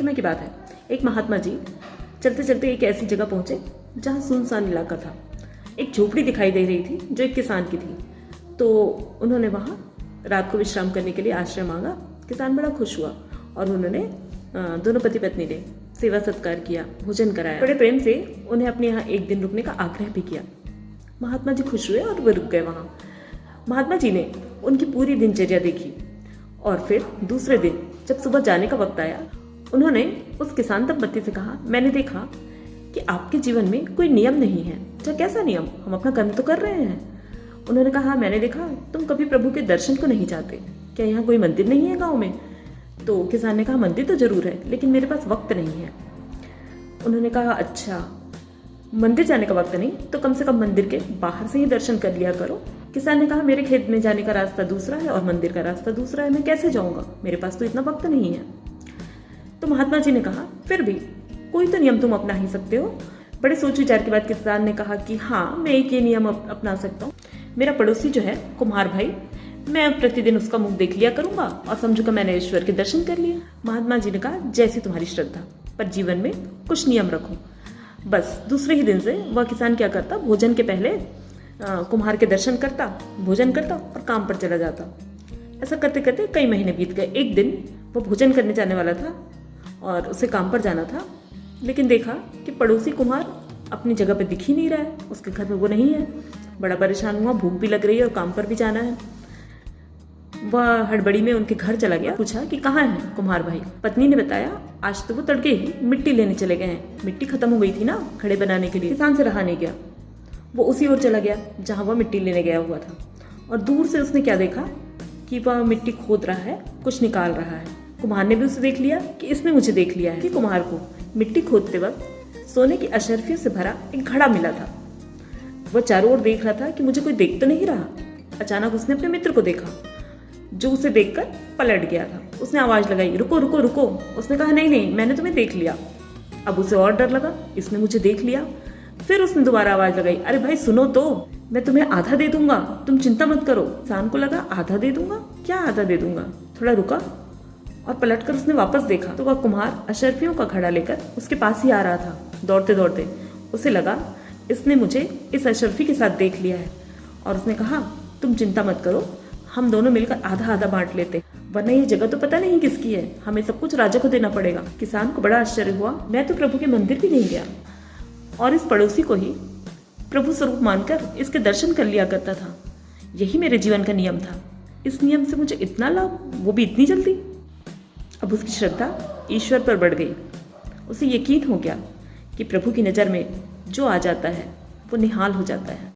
समय की बात है, एक महात्मा जी चलते चलते एक ऐसी जगह पहुंचे जहां सुनसान इलाका था। एक झोपड़ी दिखाई दे रही थी जो एक किसान की थी। तो उन्होंने वहां रात को विश्राम करने के लिए आश्रय मांगा। किसान बड़ा खुश हुआ और उन्होंने दोनों पति पत्नी ने सेवा सत्कार किया, भोजन कराया। बड़े प्रेम से उन्हें अपने यहाँ एक दिन रुकने का आग्रह भी किया। महात्मा जी खुश हुए और वे रुक गए वहाँ। महात्मा जी ने उनकी पूरी दिनचर्या देखी और फिर दूसरे दिन जब सुबह जाने का वक्त आया, उन्होंने उस किसान दंपत्ति से कहा, मैंने देखा कि आपके जीवन में कोई नियम नहीं है। अच्छा, कैसा नियम? हम अपना कर्म तो कर रहे हैं। उन्होंने कहा, मैंने देखा तुम कभी प्रभु के दर्शन को नहीं चाहते। क्या यहाँ कोई मंदिर नहीं है गाँव में? तो किसान ने कहा, मंदिर तो जरूर है लेकिन मेरे पास वक्त नहीं है। उन्होंने कहा, अच्छा मंदिर जाने का वक्त नहीं तो कम से कम मंदिर के बाहर से ही दर्शन कर लिया करो। किसान ने कहा, मेरे खेत में जाने का रास्ता दूसरा है और मंदिर का रास्ता दूसरा है, मैं कैसे जाऊंगा? मेरे पास तो इतना वक्त नहीं है। तो महात्मा जी ने कहा, फिर भी कोई तो नियम तुम अपना ही सकते हो। बड़े सोच विचार के बाद किसान ने कहा कि हाँ, मैं एक ये नियम अपना सकता हूँ। मेरा पड़ोसी जो है कुम्हार भाई, मैं प्रतिदिन उसका मुख देख लिया करूंगा और समझूंगा मैंने ईश्वर के दर्शन कर लिए। महात्मा जी ने कहा, जैसी तुम्हारी श्रद्धा, पर जीवन में कुछ नियम रखो। बस दूसरे ही दिन से वह किसान क्या करता, भोजन के पहले कुम्हार के दर्शन करता, भोजन करता और काम पर चला जाता। ऐसा करते करते कई महीने बीत गए। एक दिन वो भोजन करने जाने वाला था और उसे काम पर जाना था, लेकिन देखा कि पड़ोसी कुम्हार अपनी जगह पर दिख ही नहीं रहा है, उसके घर में वो नहीं है। बड़ा परेशान हुआ, भूख भी लग रही है और काम पर भी जाना है। वह हड़बड़ी में उनके घर चला गया, पूछा कि कहाँ है कुम्हार भाई। पत्नी ने बताया, आज तो वो तड़के ही मिट्टी लेने चले गए हैं। मिट्टी खत्म हो गई थी ना खड़े बनाने के लिए। किसान से रहा नहीं गया, वो उसी ओर चला गया जहाँ वह मिट्टी लेने गया हुआ था। और दूर से उसने क्या देखा कि वह मिट्टी खोद रहा है, कुछ निकाल रहा है। कुम्हार ने भी उसे देख लिया कि इसने मुझे देख लिया है। कि कुम्हार को मिट्टी खोदते वक्त सोने की अशर्फियों से भरा एक घड़ा मिला था। वह चारों ओर देख रहा था कि मुझे कोई देख तो नहीं रहा। अचानक उसने अपने मित्र को देखा जो उसे देखकर पलट गया था। उसने आवाज लगाई, रुको रुको रुको। उसने कहा, नहीं नहीं, मैंने तुम्हें देख लिया। अब उसे और डर लगा, इसने मुझे देख लिया। फिर उसने दोबारा आवाज लगाई, अरे भाई सुनो तो, मैं तुम्हें आधा दे दूंगा, तुम चिंता मत करो। किसान को लगा, आधा दे दूंगा? क्या आधा दे दूंगा? थोड़ा रुका और पलटकर उसने वापस देखा तो वह कुम्हार अशर्फियों का घड़ा लेकर उसके पास ही आ रहा था, दौड़ते दौड़ते। उसे लगा इसने मुझे इस अशर्फी के साथ देख लिया है और उसने कहा, तुम चिंता मत करो, हम दोनों मिलकर आधा आधा बांट लेते, वरना ये जगह तो पता नहीं किसकी है, हमें सब कुछ राजा को देना पड़ेगा। किसान को बड़ा आश्चर्य हुआ, मैं तो प्रभु के मंदिर भी नहीं गया और इस पड़ोसी को ही प्रभु स्वरूप मानकर इसके दर्शन कर लिया करता था। यही मेरे जीवन का नियम था। इस नियम से मुझे इतना लाभ, वो भी इतनी जल्दी। अब उसकी श्रद्धा ईश्वर पर बढ़ गई। उसे यकीन हो गया कि प्रभु की नज़र में जो आ जाता है वो निहाल हो जाता है।